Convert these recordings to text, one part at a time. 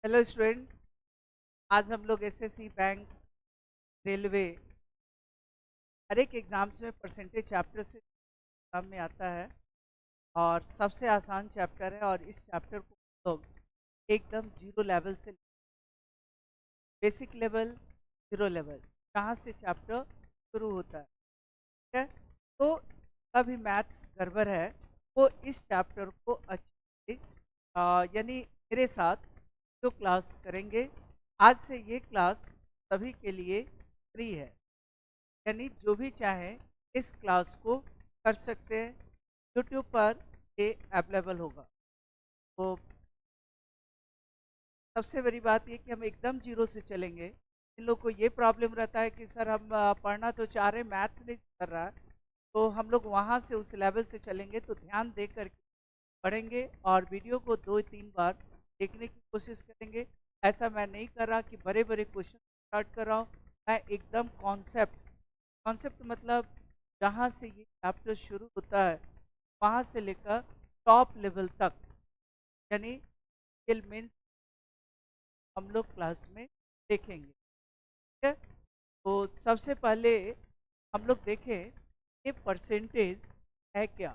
Hello student. आज हम लोग एसएससी बैंक रेलवे हर एक एग्जाम्स में परसेंटेज चैप्टर से एग्जाम में आता है और सबसे आसान चैप्टर है और इस चैप्टर को हम लोग एकदम जीरो लेवल से बेसिक लेवल जीरो लेवल जहाँ से चैप्टर शुरू होता है। ठीक है, तो कभी मैथ्स गड़बड़ है वो इस चैप्टर को अच्छे यानी मेरे साथ जो क्लास करेंगे आज से ये क्लास सभी के लिए फ्री है, यानी जो भी चाहे इस क्लास को कर सकते हैं। यूट्यूब पर ये अवेलेबल होगा। तो सबसे बड़ी बात ये कि हम एकदम जीरो से चलेंगे। इन लोग को ये प्रॉब्लम रहता है कि सर हम पढ़ना तो चाह रहे, मैथ्स नहीं कर रहा है, तो हम लोग वहाँ से उस लेवल से चलेंगे तो ध्यान दे कर पढ़ेंगे और वीडियो को 2-3 बार देखने की कोशिश करेंगे। ऐसा मैं नहीं कर रहा कि बड़े बड़े क्वेश्चन स्टार्ट कर रहा हूँ, मैं एकदम कॉन्सेप्ट मतलब जहाँ से ये चैप्टर शुरू होता है वहाँ से लेकर टॉप लेवल तक, यानी मेंस हम लोग क्लास में देखेंगे। ठीक है, तो सबसे पहले हम लोग देखें ये परसेंटेज है क्या,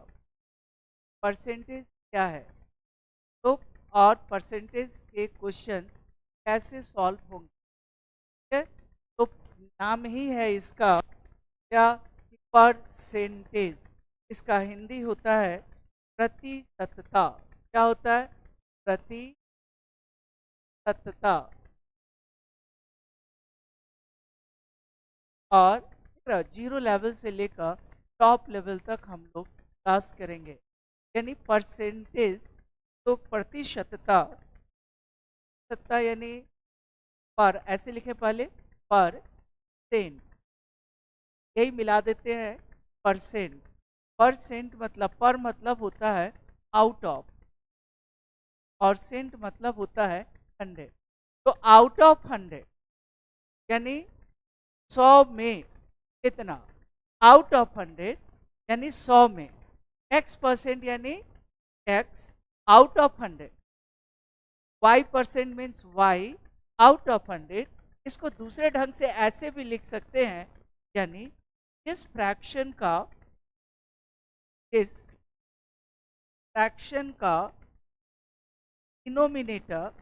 परसेंटेज क्या है, तो और परसेंटेज के क्वेश्चन कैसे सॉल्व होंगे। ठीक है, तो नाम ही है इसका क्या, परसेंटेज। इसका हिंदी होता है प्रतिशतता। क्या होता है? प्रतिशतता। और जीरो लेवल से लेकर टॉप लेवल तक हम लोग क्लास करेंगे, यानी परसेंटेज तो प्रतिशतता, सत्ता यानी पर, ऐसे लिखे पहले परसेंट, यही मिला देते हैं परसेंट। परसेंट मतलब पर मतलब होता है आउट ऑफ और सेंट मतलब होता है 100। तो आउट ऑफ 100 यानी 100 में कितना, आउट ऑफ 100 यानी 100 में x परसेंट यानी x out of 100, y percent means y out of 100। इसको दूसरे ढंग से ऐसे भी लिख सकते हैं, यानी जिस फ्रैक्शन का डिनोमिनेटर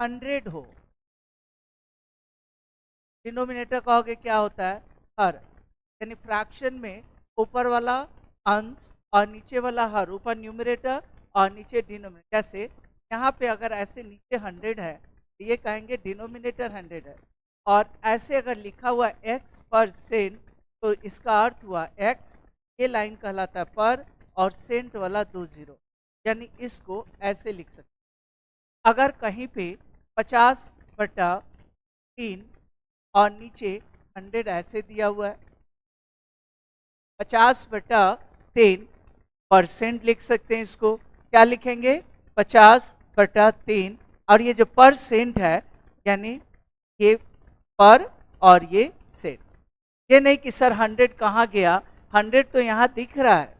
100 हो। डिनोमिनेटर कहोगे क्या होता है? हर, यानी फ्रैक्शन में ऊपर वाला अंश और नीचे वाला हर, ऊपर न्यूमरेटर और नीचे डिनोमिनेटर। जैसे यहाँ पे अगर ऐसे नीचे 100 है तो ये कहेंगे डिनोमिनेटर 100 है, और ऐसे अगर लिखा हुआ x परसेंट तो इसका अर्थ हुआ x, ये लाइन कहलाता है पर और सेंट वाला 2 0, यानी इसको ऐसे लिख सकते। अगर कहीं पे 50/3 और नीचे 100 ऐसे दिया हुआ है, 50/3 परसेंट लिख सकते हैं। इसको क्या लिखेंगे? 50/3, और ये जो परसेंट है यानी ये पर और ये सेंट। ये नहीं कि सर 100 कहाँ गया, 100 तो यहाँ दिख रहा है,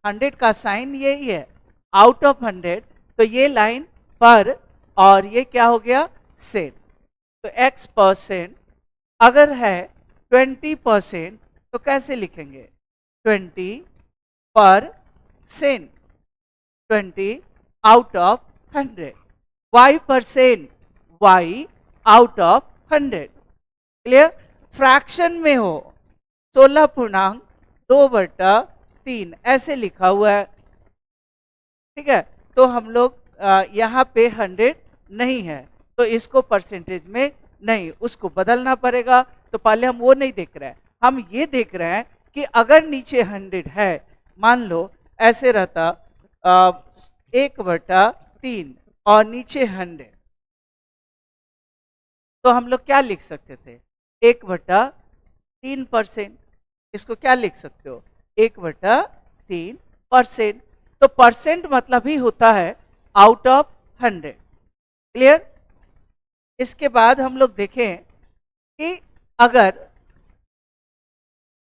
100 का साइन यही है, आउट ऑफ 100, तो ये लाइन पर और ये क्या हो गया? सेंट। तो x परसेंट अगर है 20% तो कैसे लिखेंगे? 20%, 20 out of 100। y percent, y out of 100। Clear? Fraction में हो 16.2/3 ऐसे लिखा हुआ है। ठीक है, तो हम लोग यहाँ पे 100 नहीं है तो इसको परसेंटेज में नहीं, उसको बदलना पड़ेगा। तो पहले हम वो नहीं देख रहे हैं, हम ये देख रहे हैं कि अगर नीचे 100 है, मान लो ऐसे रहता 1/3 और नीचे 100, तो हम लोग क्या लिख सकते थे? 1/3%। इसको क्या लिख सकते हो? 1/3%। तो परसेंट मतलब ही होता है आउट ऑफ 100। क्लियर? इसके बाद हम लोग देखें कि अगर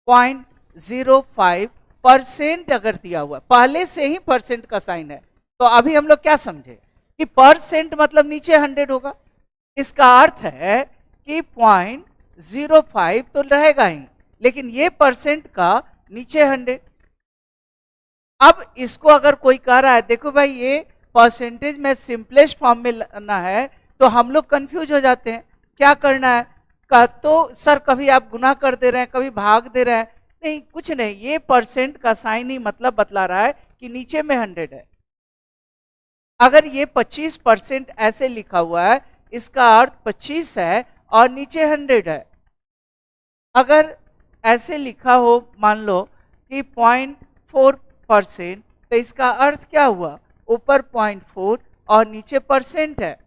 0.05 परसेंट अगर दिया हुआ, पहले से ही परसेंट का साइन है, तो अभी हम लोग क्या समझे कि परसेंट मतलब नीचे 100 होगा। इसका अर्थ है कि 0.05 तो रहेगा ही, लेकिन ये परसेंट का नीचे 100। अब इसको अगर कोई कह रहा है देखो भाई ये परसेंटेज में सिंपलेस्ट फॉर्म में लाना है, तो हम लोग कंफ्यूज हो जाते हैं क्या करना है। तो सर कभी आप गुना कर दे रहे हैं, कभी भाग दे रहे हैं। नहीं, कुछ नहीं, ये परसेंट का साइन ही मतलब बतला रहा है कि नीचे में 100 है। अगर ये 25% ऐसे लिखा हुआ है, इसका अर्थ 25 है और नीचे 100 है। अगर ऐसे लिखा हो मान लो कि 0.4%, तो इसका अर्थ क्या हुआ, ऊपर 0.4 और नीचे परसेंट है।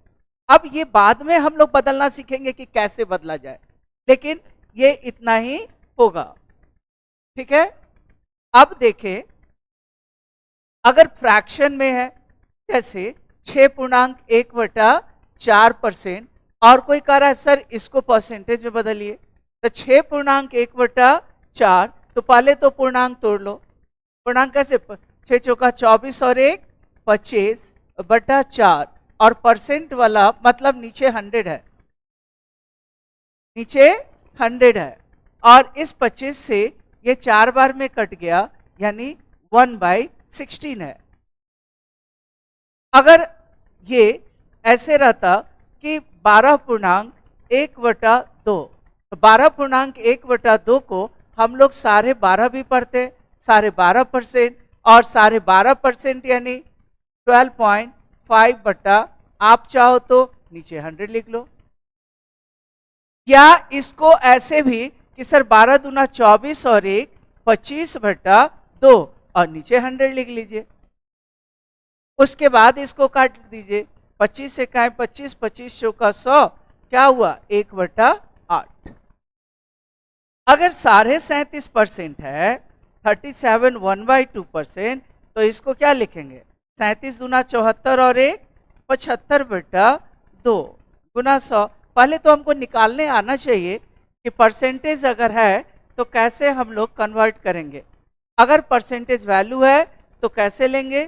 अब ये बाद में हम लोग बदलना सीखेंगे कि कैसे बदला जाए, लेकिन ये इतना ही होगा। ठीक है, अब देखें अगर फ्रैक्शन में है, जैसे 6.1/4%, और कोई कह रहा है सर इसको परसेंटेज में बदलिए, तो 6.1/4, तो पहले तो पूर्णांक तोड़ लो। पूर्णांक कैसे, 6 चौका 24 और 1 25/4, और परसेंट वाला मतलब नीचे 100 है, नीचे 100 है, और इस 25 से ये 4 बार में कट गया, यानी 1/16 है। अगर ये ऐसे रहता कि 12.1/2, तो 12.1/2 को हम लोग 12.5 भी पढ़ते, 12.5%, और 12.5% यानी 12.5 आप चाहो तो नीचे 100 लिख लो, या इसको ऐसे भी कि सर 12 दूना 24 और 1 25/2 और नीचे 100 लिख लीजिए। उसके बाद इसको काट दीजिए, 25 से काहे 25, 25 चौका 100, क्या हुआ 1/8। अगर 37.5% है, 37 1/2%, तो इसको क्या लिखेंगे, 37 दूना 74 और 1 75/2 गुना 100। पहले तो हमको निकालने आना चाहिए कि परसेंटेज अगर है तो कैसे हम लोग कन्वर्ट करेंगे। अगर परसेंटेज वैल्यू है तो कैसे लेंगे,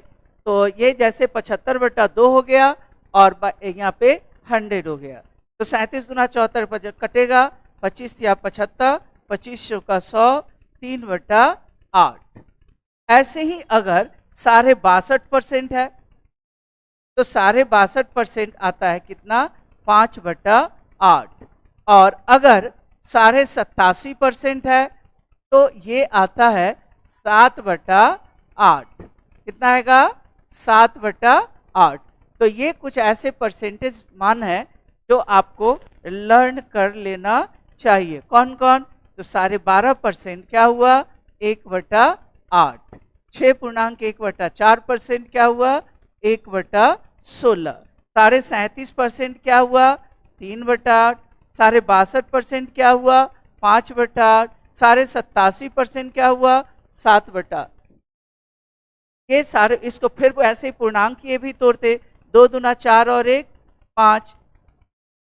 तो ये जैसे 75/2 हो गया और यहाँ पे 100 हो गया, तो 37 दूना 74 कटेगा, 25 या 75, 25 चौका 100, 3/8। ऐसे ही अगर 62.5% है, तो 62.5% आता है कितना, 5/8। और अगर 87.5% है, तो ये आता है 7/8। कितना आएगा, 7/8। तो ये कुछ ऐसे परसेंटेज मान है जो आपको लर्न कर लेना चाहिए। कौन कौन, तो 12.5% क्या हुआ, 1/8। 6.1/4% क्या हुआ, 1/16। 37.5% क्या हुआ, 3/8। 62.5% क्या हुआ, 5/8। 87.5% क्या हुआ, 7/8। ये सारे, इसको फिर ऐसे ही पूर्णांक ये भी तोड़ते, 2 दूना 4 और 1 5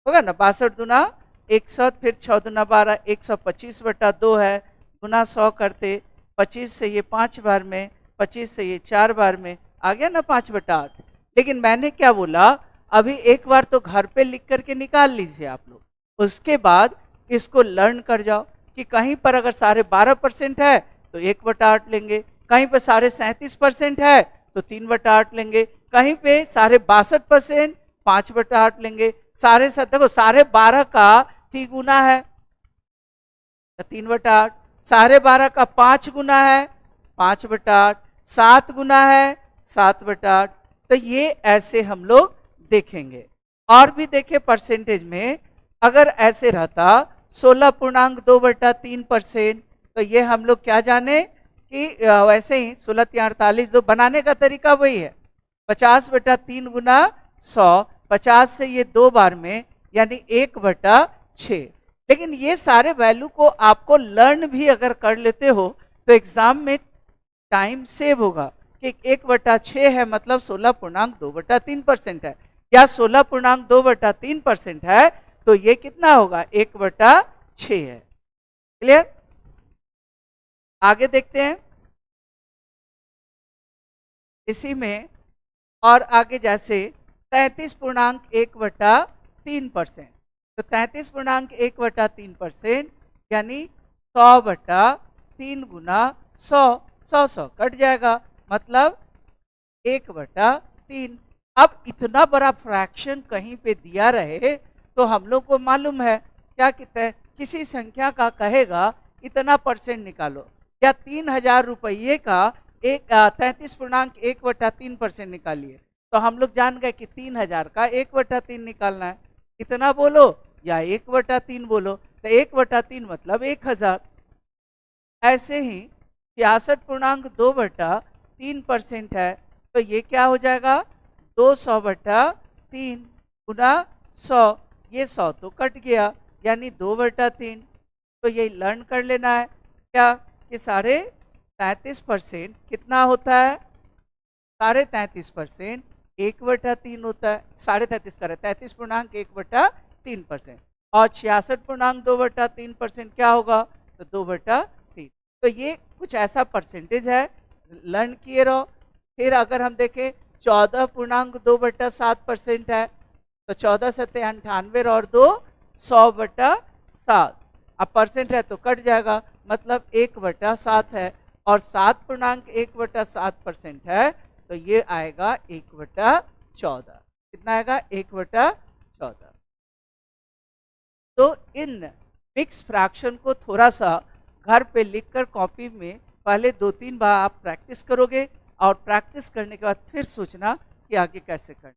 होगा ना, 62 दूना 100, फिर 6 दूना 12, 125/2 है, गुना 100 करते, 25 से ये 5 बार में, 25 से ये 4 बार में, आ गया ना 5/8। लेकिन मैंने क्या बोला, अभी एक बार तो घर पे लिख करके निकाल लीजिए आप लोग, उसके बाद इसको लर्न कर जाओ कि कहीं पर अगर 12.5% है तो 1/8 लेंगे, कहीं पे 37.5% है तो 3/8 लेंगे, कहीं पे 62.5% 5/8 लेंगे। देखो 12.5 का 3 गुना है, 3/8। 12.5 का 5 गुना है, 5/8। 7 गुना है, 7/8। तो ये ऐसे हम लोग देखेंगे। और भी देखे परसेंटेज में, अगर ऐसे रहता 16.2/3%, तो ये हम लोग क्या जाने कि वैसे ही 16×3 = 48, बनाने का तरीका वही है, 50/3 गुना 100, 50 से ये 2 बार में, यानी 1/6। लेकिन ये सारे वैल्यू को आपको लर्न भी अगर कर लेते हो तो एग्जाम में टाइम सेव होगा कि 1/6 है मतलब 16.2/3% है, या 16.2/3% है तो ये कितना होगा, 1/6 है। क्लियर, आगे देखते हैं। इसी में और आगे जैसे 33.1/3%, तो 33.1/3% यानी 100/3 गुना 100, 100 कट जाएगा, मतलब 1/3। अब इतना बड़ा फ्रैक्शन कहीं पे दिया रहे तो हम लोग को मालूम है क्या कहते हैं, किसी संख्या का कहेगा इतना परसेंट निकालो, या 3,000 रुपये का 33.1/3% निकालिए, तो हम लोग जान गए कि 3,000 का 1/3 निकालना है। इतना बोलो या 1/3 बोलो, तो 1/3 मतलब 1,000। ऐसे ही 66.2/3% है, तो ये क्या हो जाएगा, 200/3 गुना 100, ये 100 तो कट गया यानी 2/3। तो ये लर्न कर लेना है क्या कि 33.5% कितना होता है, 33.5% 1/3 होता है, 33.5 का 33.1/3%, और 66.2/3% क्या होगा, तो 2/3। तो ये कुछ ऐसा परसेंटेज है, लर्न किए रहो। फिर अगर हम देखें 14.2/7% है, तो 14 सत्ते 98 और 2 100/7। अब परसेंट है तो कट जाएगा, मतलब 1/7 है, और 7.1/7% है, तो ये आएगा 1/14। कितना आएगा, 1/14। तो इन मिक्स फ्रैक्शन को थोड़ा सा घर पे लिखकर कॉपी में पहले 2-3 बार आप प्रैक्टिस करोगे, और प्रैक्टिस करने के बाद फिर सोचना कि आगे कैसे करना।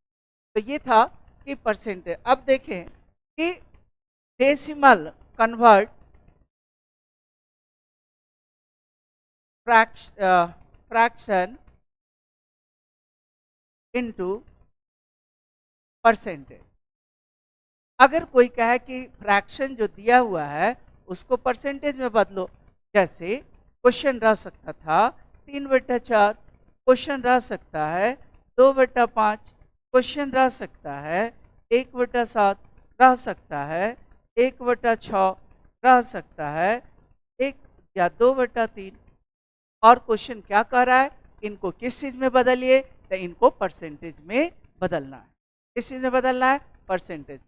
तो ये था कि परसेंटेज। अब देखें कि decimal convert fraction into percentage. अगर कोई कहे कि फ्रैक्शन जो दिया हुआ है उसको परसेंटेज में बदलो, जैसे क्वेश्चन रह सकता था 3/4, क्वेश्चन रह सकता है 2/5, क्वेश्चन रह सकता है 1/7, रह सकता है 1/6, रह सकता है 1 या 2/3। और क्वेश्चन क्या कह रहा है, इनको किस चीज में बदलिए, तो इनको परसेंटेज में बदलना है। किस चीज में बदलना है, परसेंटेज।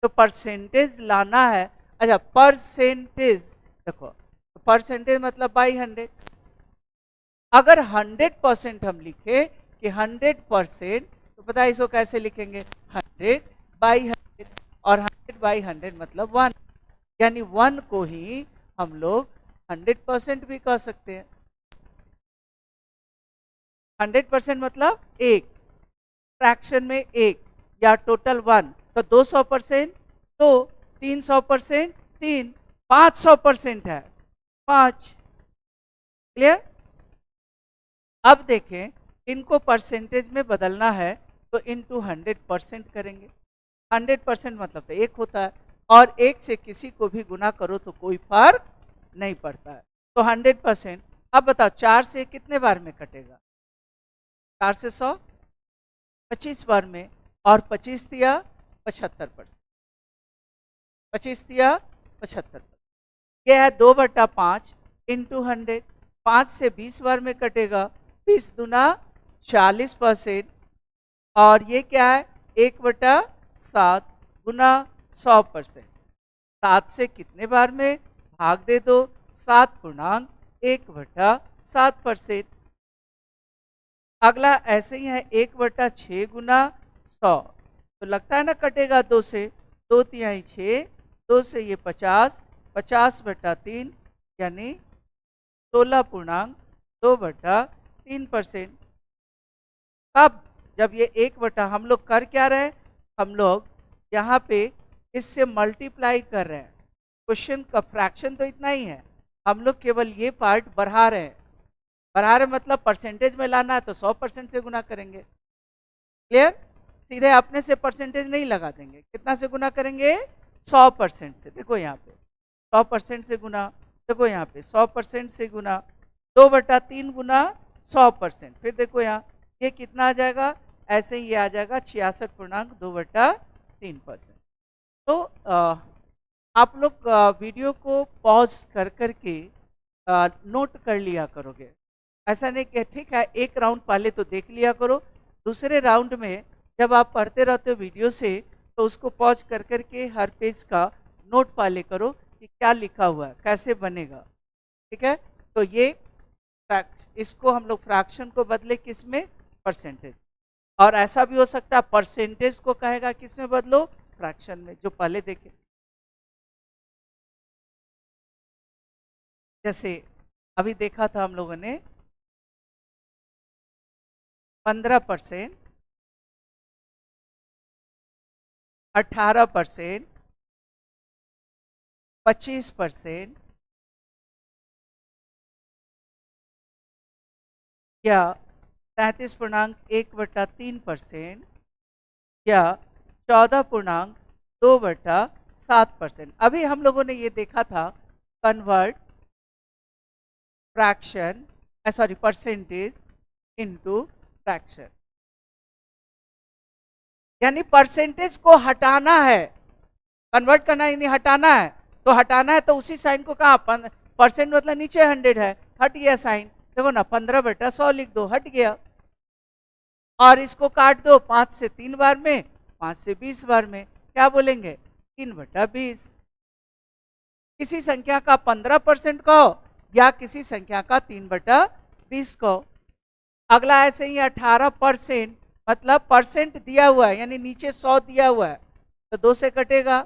तो परसेंटेज लाना है। अच्छा, परसेंटेज देखो, परसेंटेज मतलब बाई 100। अगर 100% हम लिखे कि 100%, तो पता है इसको कैसे लिखेंगे, 100/100, और 100/100 मतलब 1, यानी 1 को ही हम लोग 100% भी कह सकते हैं। 100% मतलब एक, फ्रैक्शन में एक, या टोटल 1, तो 200% 2, 300% 3, 500% है 5। क्लियर। अब देखें, इनको परसेंटेज में बदलना है तो इनटू 100% करेंगे। 100% मतलब तो एक होता है, और एक से किसी को भी गुना करो तो कोई फर्क नहीं पड़ता है। तो 100%। अब बताओ 4 से कितने बार में कटेगा, 4 से 100 25 बार में, और 25 दिया 75%, 25 दिया 75%। यह है 2/5 इंटू 100, 5 से 20 बार में कटेगा, 20 दूना 40%, और ये क्या है 1/7 गुना 100%। 7 से कितने बार में भाग दे दो, 7.1/7%। अगला ऐसे ही है 1/6 गुना 100, तो लगता है ना कटेगा 2 से, 2×3 6, 2 से ये 50, 50/3 यानी 16.2/3%। अब जब ये 1 हम लोग कर क्या रहे हैं, हम लोग यहाँ पे इससे मल्टीप्लाई कर रहे हैं। क्वेश्चन का फ्रैक्शन तो इतना ही है, हम लोग केवल ये पार्ट बढ़ा रहे हैं। बढ़ा रहे मतलब परसेंटेज में लाना है तो 100% से गुना करेंगे। क्लियर। सीधे अपने से परसेंटेज नहीं लगा देंगे, कितना से गुना करेंगे, 100% से। देखो यहाँ पे 100% से गुना, देखो यहाँ पे 100% से गुना, 2/3 गुना 100%। फिर देखो यहाँ ये कितना आ जाएगा, ऐसे ही ये आ जाएगा 66.2/3%। तो आप लोग वीडियो को पॉज कर करके नोट कर लिया करोगे। ऐसा नहीं कि ठीक है एक राउंड पहले तो देख लिया करो, दूसरे राउंड में जब आप पढ़ते रहते हो वीडियो से तो उसको पॉज कर कर के हर पेज का नोट पहले करो कि क्या लिखा हुआ है, कैसे बनेगा। ठीक है, तो ये इसको हम लोग फ्रैक्शन को बदले किस में, परसेंटेज। और ऐसा भी हो सकता है परसेंटेज को कहेगा किस में बदलो, फ्रैक्शन में, जो पहले देखे। जैसे अभी देखा था हम लोगों ने 15%, 18%, 25%, या 33.1/3%, या 14.2/7%। अभी हम लोगों ने ये देखा था convert fraction, sorry percentage into fraction, यानी परसेंटेज को हटाना है, कन्वर्ट करना है यानी हटाना है। तो हटाना है तो उसी साइन को कहा, परसेंट मतलब नीचे 100 है, हट गया साइन, देखो ना 15/100 लिख दो, हट गया। और इसको काट दो 5 से 3 बार में, 5 से 20 बार में, क्या बोलेंगे 3/20। किसी संख्या का 15% कहो या किसी संख्या का 3/20 कहो। अगला ऐसे ही 18%, मतलब परसेंट दिया हुआ है यानी नीचे 100 दिया हुआ है, तो 2 से कटेगा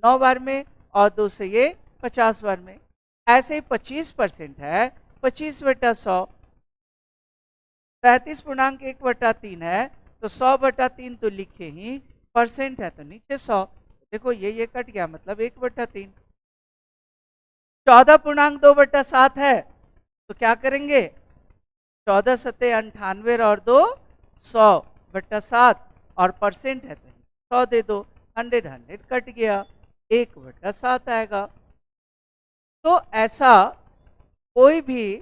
9 बार में और 2 से ये 50 बार में। ऐसे ही 25% है, 25/100, 33.1/3 है, तो 100/3 तो लिखे ही, परसेंट है तो नीचे 100, देखो ये कट गया मतलब 1/3। 14.2/7 है तो क्या करेंगे, 14 सत्ते 98 और 2 100/7, और परसेंट है तो 100 दे दो, 100 कट गया, 1/7 आएगा। तो ऐसा कोई भी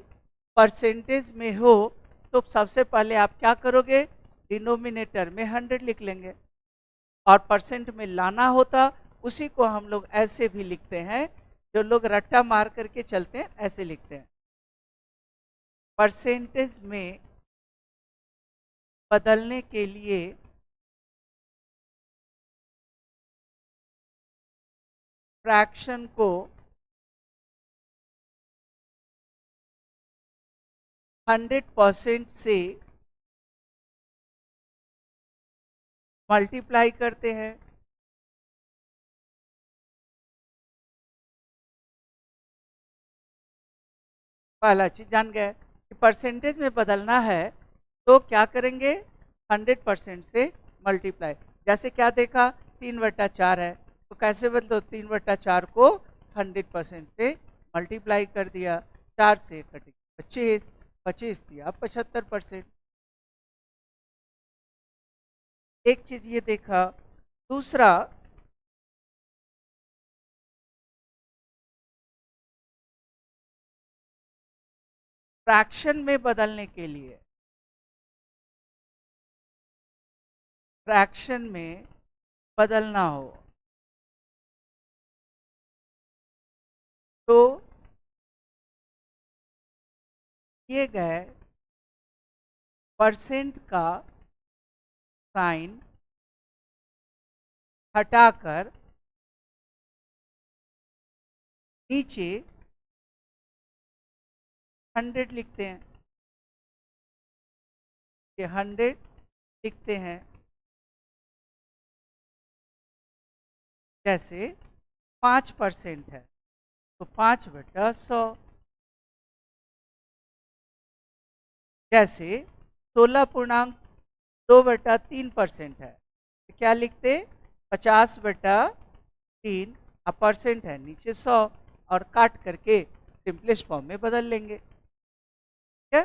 परसेंटेज में हो तो सबसे पहले आप क्या करोगे, डिनोमिनेटर में 100 लिख लेंगे, और परसेंट में लाना होता उसी को हम लोग ऐसे भी लिखते हैं, जो लोग रट्टा मार करके चलते हैं ऐसे लिखते हैं। परसेंटेज में बदलने के लिए फ्रैक्शन को 100% से मल्टीप्लाई करते हैं। पहला चीज जान गए कि परसेंटेज में बदलना है तो क्या करेंगे, 100% से मल्टीप्लाई। जैसे क्या देखा 3/4 है, तो कैसे बदलो, 3/4 को 100% से मल्टीप्लाई कर दिया, 4 से कटे 25, 25 दिया 75%। एक चीज ये देखा। दूसरा, फ्रैक्शन में बदलने के लिए, फ्रैक्शन में बदलना हो तो किए गए परसेंट का साइन हटाकर नीचे 100 लिखते हैं, ये 100 लिखते हैं। जैसे 5% है तो 5/100, जैसे 16.2/3% है तो क्या लिखते, 50/3, अब परसेंट है नीचे 100, और काट करके सिंपलेस्ट फॉर्म में बदल लेंगे। ठीक है,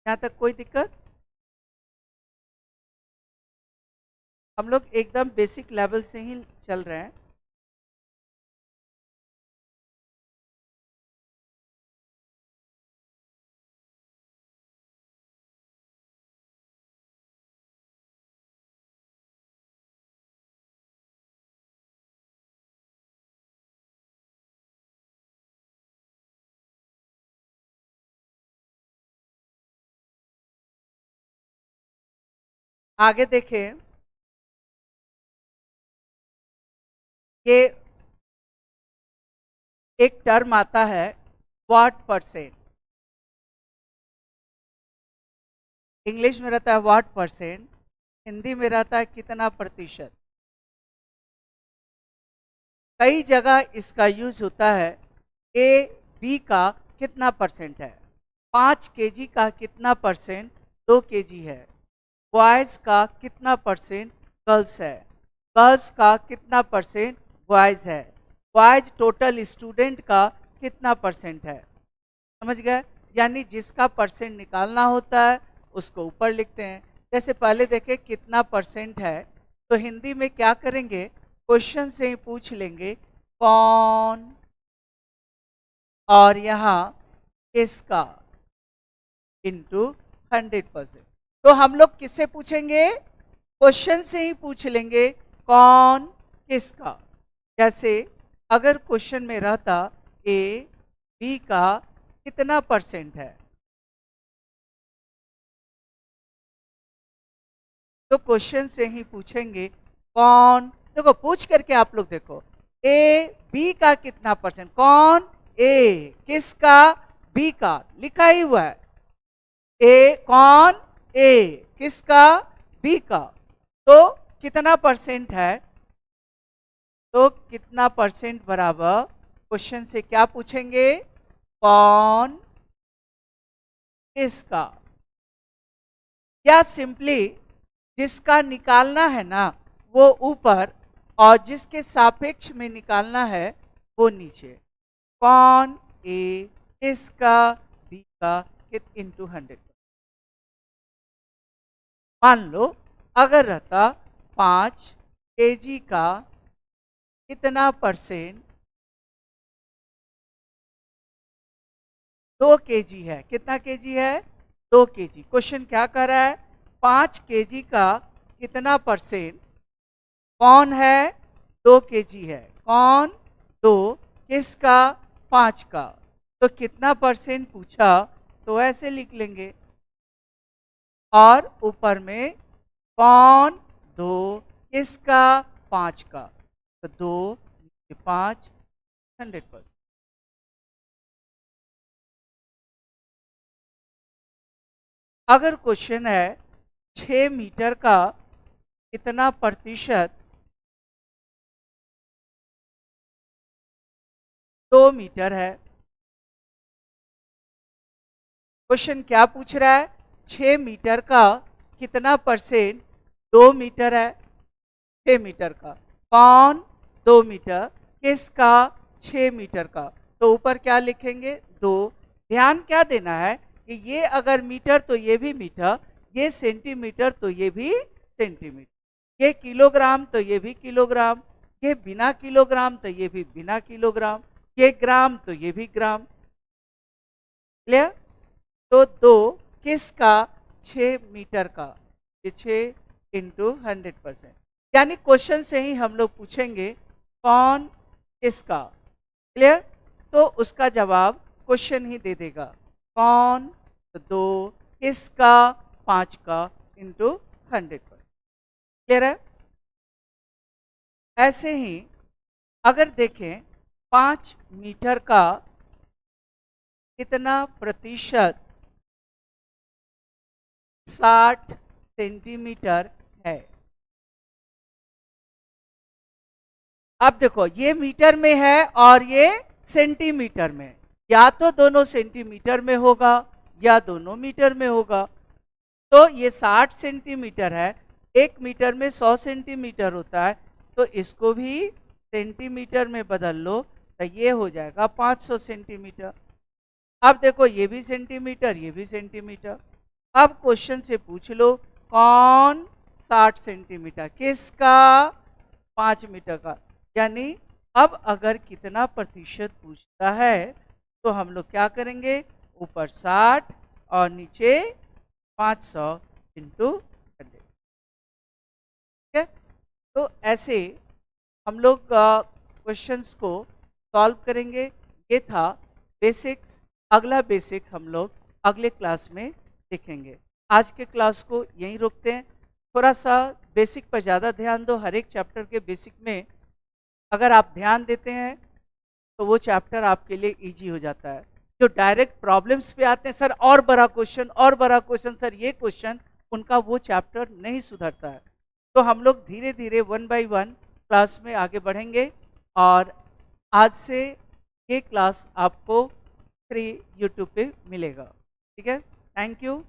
यहाँ तक कोई दिक्कत? हम लोग एकदम बेसिक लेवल से ही चल रहे हैं। आगे देखें, ये एक टर्म आता है व्हाट परसेंट। इंग्लिश में रहता है व्हाट परसेंट, हिंदी में रहता है कितना प्रतिशत। कई जगह इसका यूज होता है, ए बी का कितना परसेंट है, 5 केजी का कितना परसेंट 2 केजी है, बॉयज का कितना परसेंट गर्ल्स है, गर्ल्स का कितना परसेंट बॉयज है, बॉयज टोटल स्टूडेंट का कितना परसेंट है। समझ गए? यानी जिसका परसेंट निकालना होता है उसको ऊपर लिखते हैं। जैसे पहले देखें कितना परसेंट है, तो हिंदी में क्या करेंगे, क्वेश्चन से ही पूछ लेंगे कौन, और यहाँ किसका इंटू 100%। तो हम लोग किससे पूछेंगे, क्वेश्चन से ही पूछ लेंगे कौन किसका। जैसे अगर क्वेश्चन में रहता ए बी का कितना परसेंट है, तो क्वेश्चन से ही पूछेंगे कौन। देखो पूछ करके आप लोग देखो, ए बी का कितना परसेंट, कौन ए, किसका बी का, लिखा ही हुआ है ए, कौन ए, किसका बी का। तो कितना परसेंट है, तो कितना परसेंट बराबर क्वेश्चन से क्या पूछेंगे, कौन किसका, या सिंपली जिसका निकालना है ना वो ऊपर और जिसके सापेक्ष में निकालना है वो नीचे। कौन ए, किसका बी का इंटू 100। मान लो अगर रहता 5 केजी का कितना परसेंट 2 केजी है, कितना केजी है 2 केजी। क्वेश्चन क्या कर रहा है, 5 केजी का कितना परसेंट कौन है 2 केजी है, कौन 2, किसका 5 का। तो कितना परसेंट पूछा तो ऐसे लिख लेंगे, और ऊपर में कौन 2, किसका 5 का, तो 2 5 100%। अगर क्वेश्चन है 6 मीटर का कितना प्रतिशत 2 मीटर है, क्वेश्चन क्या पूछ रहा है, 6 मीटर का कितना परसेंट 2 मीटर है, 6 मीटर का, कौन 2 मीटर, किसका 6 मीटर का। तो ऊपर क्या लिखेंगे 2। ध्यान क्या देना है कि ये अगर मीटर तो ये भी मीटर, ये सेंटीमीटर तो ये भी सेंटीमीटर, ये किलोग्राम तो ये भी किलोग्राम, ये बिना किलोग्राम तो ये भी बिना किलोग्राम, ये ग्राम तो ये भी ग्राम। क्लियर? तो 2 किसका 6 मीटर का, ये 6 इंटू 100%। यानी क्वेश्चन से ही हम लोग पूछेंगे कौन किसका। क्लियर? तो उसका जवाब क्वेश्चन ही दे देगा, कौन तो 2, किसका 5 का इंटू 100%। क्लियर है? ऐसे ही अगर देखें 5 मीटर का कितना प्रतिशत 60 सेंटीमीटर है। अब देखो ये मीटर में है और ये सेंटीमीटर में, या तो दोनों सेंटीमीटर में होगा या दोनों मीटर में होगा। तो ये 60 सेंटीमीटर है, 1 मीटर में 100 सेंटीमीटर होता है, तो इसको भी सेंटीमीटर में बदल लो तो ये हो जाएगा 500 सेंटीमीटर। अब देखो ये भी सेंटीमीटर, ये भी सेंटीमीटर। अब क्वेश्चन से पूछ लो कौन 60 सेंटीमीटर, किसका 5 मीटर का। यानी अब अगर कितना प्रतिशत पूछता है तो हम लोग क्या करेंगे, ऊपर 60 और नीचे 500 इंटू 100। ठीक है? तो ऐसे हम लोग क्वेश्चंस को सॉल्व करेंगे। ये था बेसिक्स। अगला बेसिक हम लोग अगले क्लास में देखेंगे। आज के क्लास को यहीं रोकते हैं। थोड़ा सा बेसिक पर ज़्यादा ध्यान दो। हर एक चैप्टर के बेसिक में अगर आप ध्यान देते हैं तो वो चैप्टर आपके लिए ईजी हो जाता है। जो डायरेक्ट प्रॉब्लम्स पे आते हैं, सर और बड़ा क्वेश्चन और बड़ा क्वेश्चन, सर ये क्वेश्चन, उनका वो चैप्टर नहीं सुधरता है। तो हम लोग धीरे धीरे वन बाय वन क्लास में आगे बढ़ेंगे और आज से ये क्लास आपको फ्री यूट्यूब पे मिलेगा। ठीक है, थैंक यू।